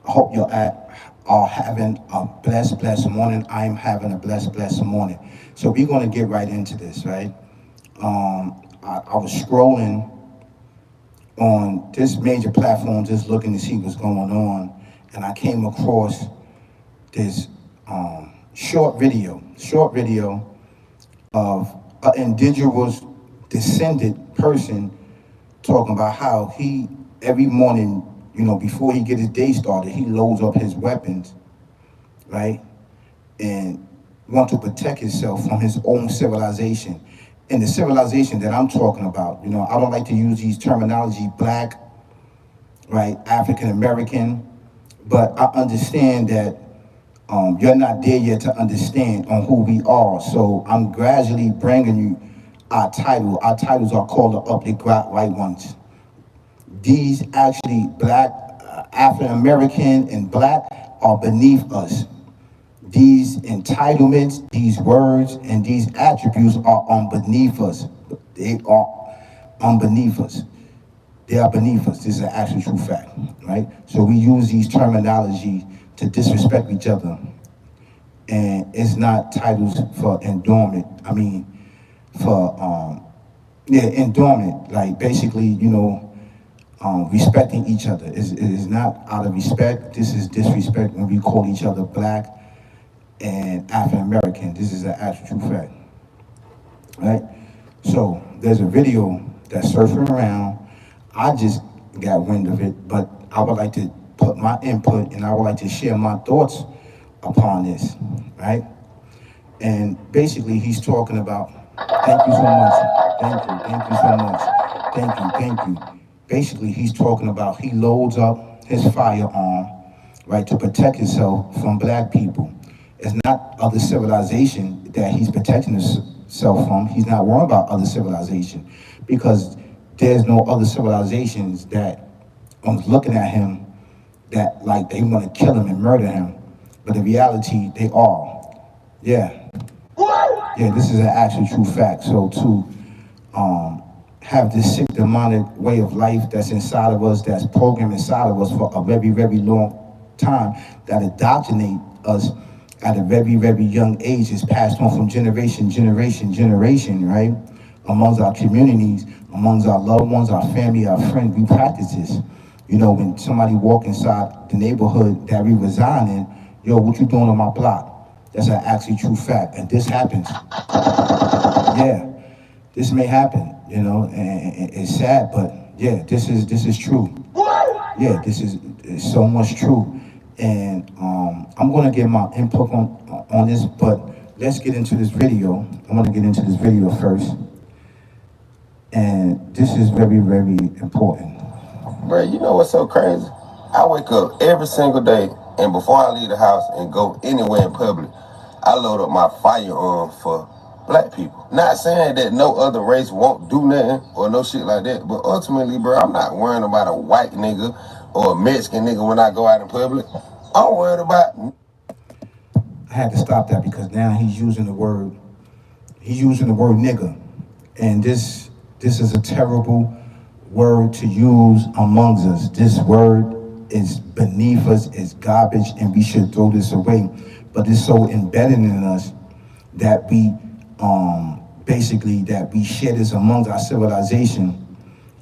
I hope are having a blessed morning. I'm having a blessed morning. So we're going to get right into this, right? I was scrolling on this major platform just looking to see what's going on, and I came across this short video of an indigenous descended person talking about how he every morning, before he get his day started, he loads up his weapons, right, and want to protect himself from his own civilization. And the civilization that I'm talking about, I don't like to use these terminology, black, right, African American, but I understand that you're not there yet to understand on who we are. So I'm gradually bringing you our title. Our titles are called the Up the Right Ones. These actually black, African American and black are beneath us. These entitlements, these words, and these attributes are beneath us. They are beneath us. They are beneath us. This is an actual true fact, right? So we use these terminology to disrespect each other. And it's not titles for endowment. I mean, for, endowment. Like basically, respecting each other. It is not out of respect. This is disrespect when we call each other black and African American. This is an actual true fact, right? So there's a video that's surfing around. I just got wind of it, but I would like to put my input and I would like to share my thoughts upon this, right? And basically he's talking about, thank you so much, thank you so much, thank you. Basically he's talking about he loads up his firearm, right, to protect himself from black people. It's not other civilization that he's protecting himself from. He's not worried about other civilization because there's no other civilizations that are looking at him that like they want to kill him and murder him. But in reality, they are. Yeah. Yeah, this is an actual true fact. So to have this sick demonic way of life that's inside of us, that's programmed inside of us for a very long time, that indoctrinate us at a very young age, is passed on from generation, right? Amongst our communities, amongst our loved ones, our family, our friends, we practice this. When somebody walk inside the neighborhood that we reside in, yo, what you doing on my block? That's an actually true fact, and this happens. Yeah, this may happen, and it's sad, but yeah, this is true. Yeah, this is so much true, and I'm gonna get my input on this, but let's get into this video. I'm gonna get into this video first, and this is very important. Bro, you know what's so crazy? I wake up every single day, and before I leave the house and go anywhere in public, I load up my firearm for black people. Not saying that no other race won't do nothing or no shit like that, but ultimately, bro, I'm not worrying about a white nigga or a Mexican nigga when I go out in public. I'm worried about... I had to stop that because now he's using the word nigga. And this is a terrible word to use amongst us. This word is beneath us, it's garbage, and we should throw this away. But it's so embedded in us that we basically that we share this amongst our civilization.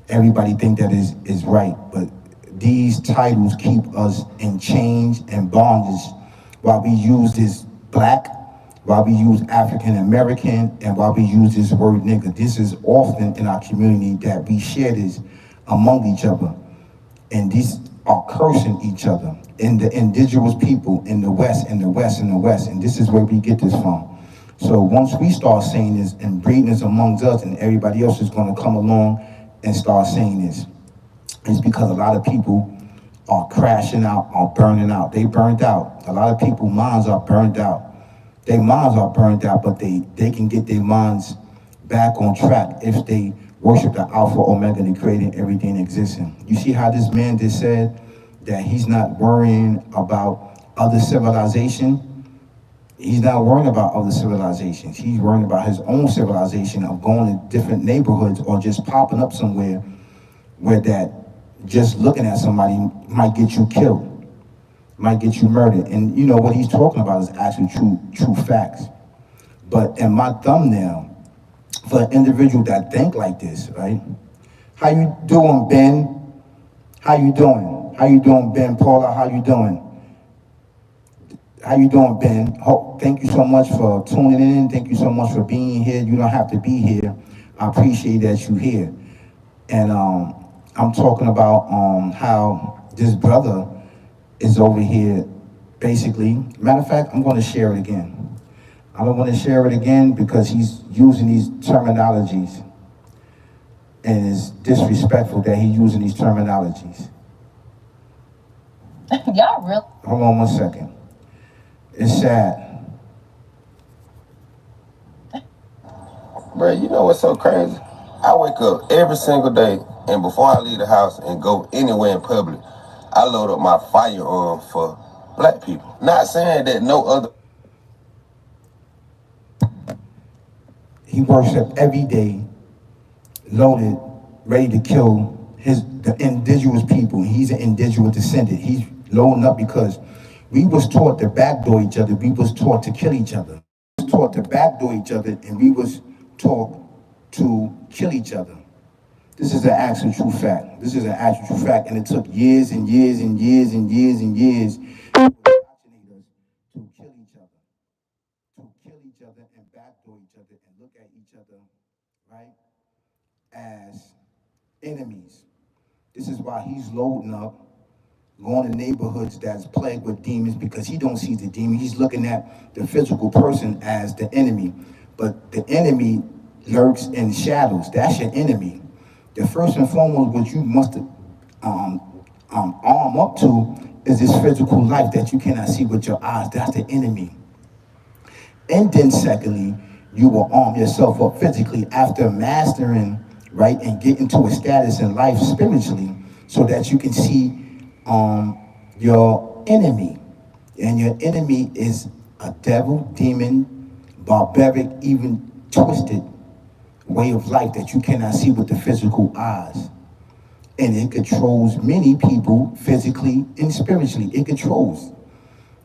Everybody think that is right, but these titles keep us in chains and bondage while we use this black, while we use African American, and while we use this word nigga. This is often in our community that we share this among each other, and these are cursing each other. And the indigenous people in the West, and this is where we get this from. So once we start saying this and breeding this amongst us, and everybody else is going to come along and start saying this, it's because a lot of people are crashing out, are burning out. They burned out. A lot of people's minds are burned out. Their minds are burned out, but they can get their minds back on track if they worship the Alpha Omega, the creating everything existing. You see how this man just said that he's not worrying about other civilization? He's not worrying about other civilizations. He's worrying about his own civilization of going to different neighborhoods or just popping up somewhere where that just looking at somebody might get you killed. might get you murdered. And you know what he's talking about is actually true facts. But in my thumbnail, for an individual that think like this, right? How you doing, Ben? How you doing? How you doing, Ben? Paula, how you doing? How you doing, Ben? Thank you so much for tuning in. Thank you so much for being here. You don't have to be here. I appreciate that you're here. And I'm talking about how this brother is over here, basically. Matter of fact, I'm going to share it again. I don't want to share it again because he's using these terminologies, and it's disrespectful that he's using these terminologies. Y'all real. Hold on 1 second. It's sad. Bro, you know what's so crazy? I wake up every single day, and before I leave the house and go anywhere in public, I load up my firearm for black people. Not saying that no other. He works up every day, loaded, ready to kill the indigenous people. He's an indigenous descendant. He's loading up because we was taught to backdoor each other. We was taught to kill each other. We was taught to backdoor each other, and we was taught to kill each other. This is an actual true fact. This is an actual true fact, and it took years and years and years and years and years to kill each other. To kill each other and backdoor each other and look at each other, right, as enemies. This is why he's loading up, going to neighborhoods that's plagued with demons because he don't see the demon. He's looking at the physical person as the enemy. But the enemy lurks in shadows. That's your enemy. The first and foremost, what you must arm up to is this physical life that you cannot see with your eyes. That's the enemy. And then secondly, you will arm yourself up physically after mastering, right, and getting to a status in life spiritually so that you can see your enemy. And your enemy is a devil, demon, barbaric, even twisted way of life that you cannot see with the physical eyes. And it controls many people physically and spiritually. It controls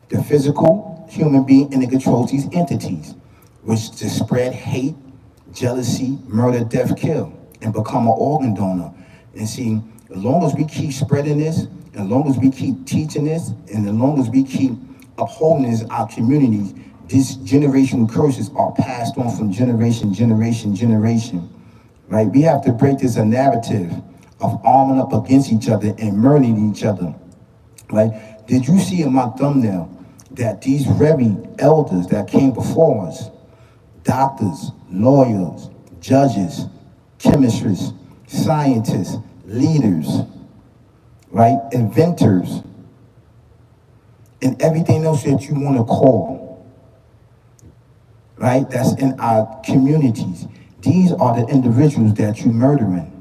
the physical human being, and it controls these entities, which to spread hate, jealousy, murder, death, kill, and become an organ donor. And see, as long as we keep spreading this, as long as we keep teaching this, and as long as we keep upholding this in our communities, these generational curses are passed on from generation, right? We have to break this narrative of arming up against each other and murdering each other, right? Did you see in my thumbnail that these very elders that came before us, doctors, lawyers, judges, chemists, scientists, leaders, right, inventors, and everything else that you want to call, right, that's in our communities. These are the individuals that you're murdering.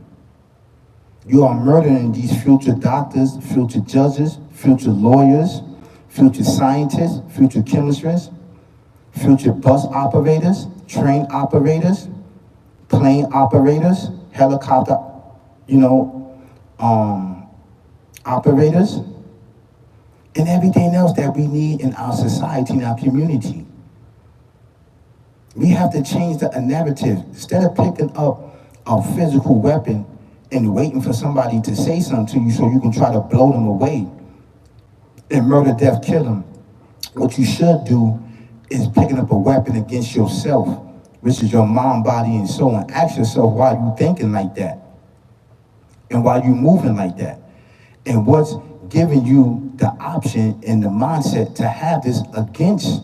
You are murdering these future doctors, future judges, future lawyers, future scientists, future chemists, future bus operators, train operators, plane operators, helicopter, operators, and everything else that we need in our society, in our community. We have to change the narrative. Instead of picking up a physical weapon and waiting for somebody to say something to you so you can try to blow them away and murder, death, kill them, what you should do is picking up a weapon against yourself, which is your mind, body, and soul, and ask yourself why you thinking like that and why you moving like that, and what's giving you the option and the mindset to have this against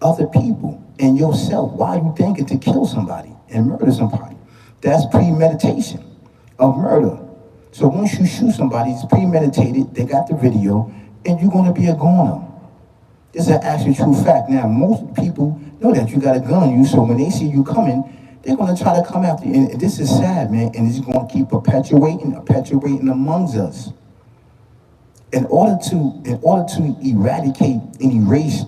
other people and yourself. Why are you thinking to kill somebody and murder somebody? That's premeditation of murder. So once you shoot somebody, it's premeditated, they got the video, and you're gonna be a goner. This is an actual true fact. Now, most people know that you got a gun on you, so when they see you coming, they're gonna try to come after you. And this is sad, man, and it's gonna keep perpetuating amongst us. In order to eradicate and erase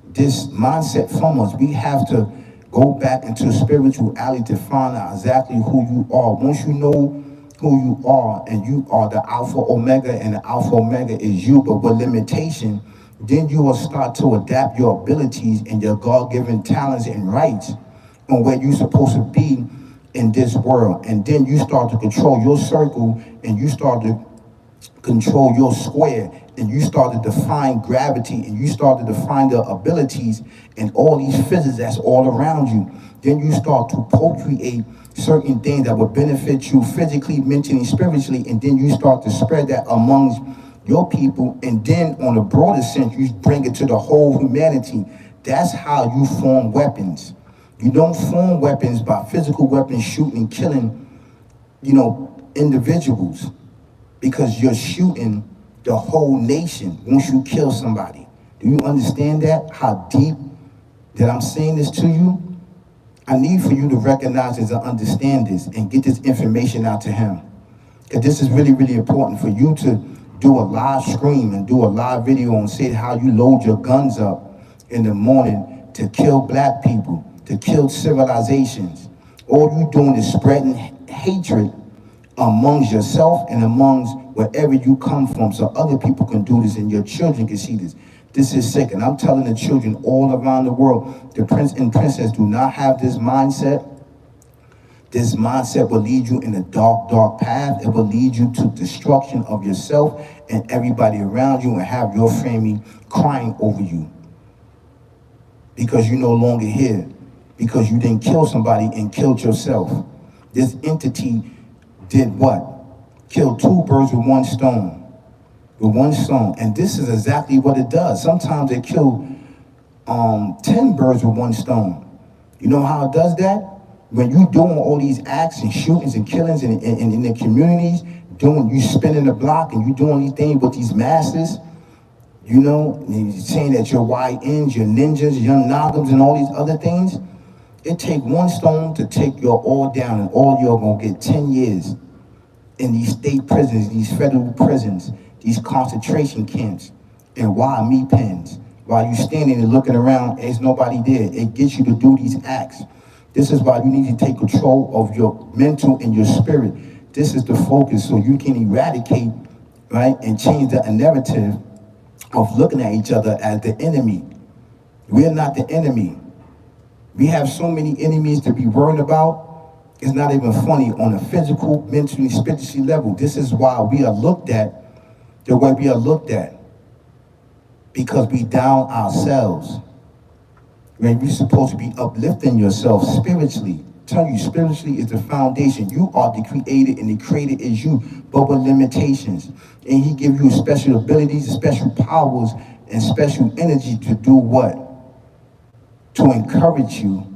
this mindset from us, we have to go back into spirituality to find out exactly who you are. Once you know who you are, and you are the Alpha Omega, and the Alpha Omega is you, but with limitation, then you will start to adapt your abilities and your God-given talents and rights on where you're supposed to be in this world. And then you start to control your circle, and you start to control your square, and you start to define gravity, and you start to define the abilities and all these physics that's all around you. Then you start to procreate certain things that will benefit you physically, mentally, spiritually, and then you start to spread that amongst your people, and then on a broader sense, you bring it to the whole humanity. That's how you form weapons. You don't form weapons by physical weapons, shooting and killing, individuals, because you're shooting the whole nation once you kill somebody. Do you understand that? How deep that I'm saying this to you? I need for you to recognize this and understand this and get this information out to him. Because this is really, really important for you to do a live stream and do a live video and say how you load your guns up in the morning to kill black people, to kill civilizations. All you're doing is spreading hatred amongst yourself and amongst wherever you come from, so other people can do this and your children can see this. This is sick, and I'm telling the children all around the world, the prince and princess do not have this mindset. This mindset will lead you in a dark, dark path. It will lead you to destruction of yourself and everybody around you, and have your family crying over you because you're no longer here, because you didn't kill somebody and killed yourself. This entity did what? Killed two birds with one stone. With one stone. And this is exactly what it does. Sometimes they kill 10 birds with one stone. You know how it does that? When you doing all these acts and shootings and killings in the communities, you spinning the block and you doing these things with these masses, and you're saying that you're YNs, you're ninjas, young Nagams, and all these other things. It take one stone to take your all down, and all you're gonna get 10 years in these state prisons, these federal prisons, these concentration camps, and wild meat pens. While you standing and looking around, there's nobody there. It gets you to do these acts. This is why you need to take control of your mental and your spirit. This is the focus, so you can eradicate, right, and change the narrative of looking at each other as the enemy. We're not the enemy. We have so many enemies to be worried about. It's not even funny on a physical, mentally, spiritual level. This is why we are looked at the way we are looked at. Because we down ourselves. When you're supposed to be uplifting yourself spiritually. Tell you, spiritually is the foundation. You are the creator, and the creator is you, but with limitations. And he gives you special abilities, special powers, and special energy to do what? To encourage you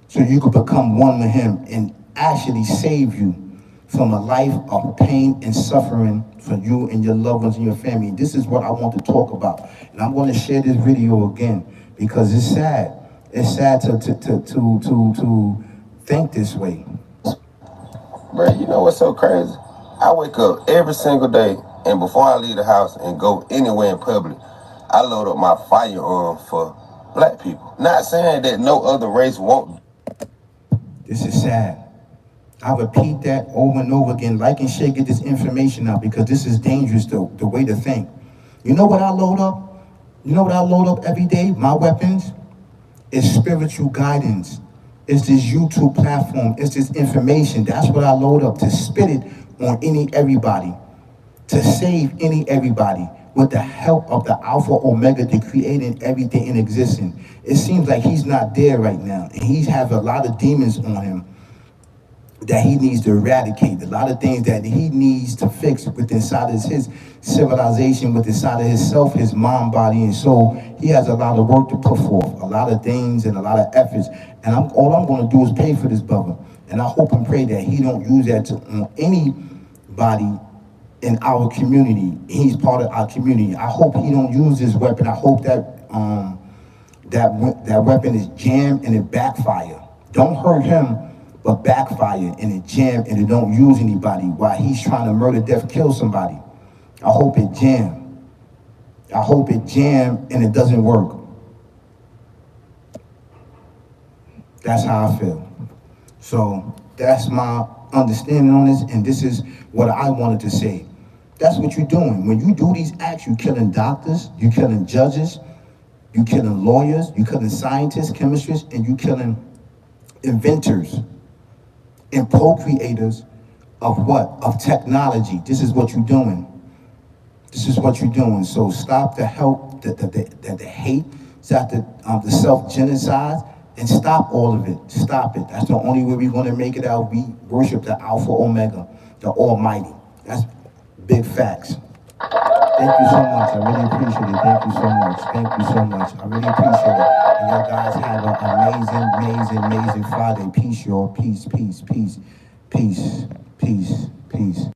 so you could become one with him and actually save you from a life of pain and suffering for you and your loved ones and your family. This is what I want to talk about. And I'm going to share this video again because it's sad. It's sad to think this way. Bro, you know what's so crazy? I wake up every single day, and before I leave the house and go anywhere in public, I load up my firearm for black people. Not saying that no other race won't. This is sad. I repeat that over and over again. Like and share, get this information out, because this is dangerous, the way to think. You know what I load up? You know what I load up every day? My weapons? It's spiritual guidance. It's this YouTube platform. It's this information. That's what I load up, to spit it on everybody, to save everybody with the help of the Alpha Omega, the creating everything in existence. It seems like he's not there right now, and he has a lot of demons on him that he needs to eradicate, a lot of things that he needs to fix within inside of his civilization, within inside of himself, his mind, body, and soul. He has a lot of work to put forth, a lot of things and a lot of efforts. And all I'm going to do is pay for this brother. And I hope and pray that he don't use that on anybody in our community. He's part of our community. I hope he don't use this weapon. I hope that that weapon is jammed and it backfire. Don't hurt him, but backfire and it jam and it don't use anybody while he's trying to murder, death, kill somebody. I hope it jam. I hope it jam and it doesn't work. That's how I feel. So that's my understanding on this, and this is what I wanted to say. That's what you're doing. When you do these acts, you're killing doctors, you're killing judges, you're killing lawyers, you're killing scientists, chemists, and you're killing inventors and procreators of what? Of technology. This is what you're doing. This is what you're doing. So stop the the hate, stop the self-genocide, and stop all of it. Stop it. That's the only way we're going to make it out. We worship the Alpha Omega, the Almighty. That's big facts. Thank you so much. I really appreciate it. Thank you so much. Thank you so much. I really appreciate it. And y'all guys have an amazing Friday. Peace, y'all. Peace, peace, peace, peace, peace, peace.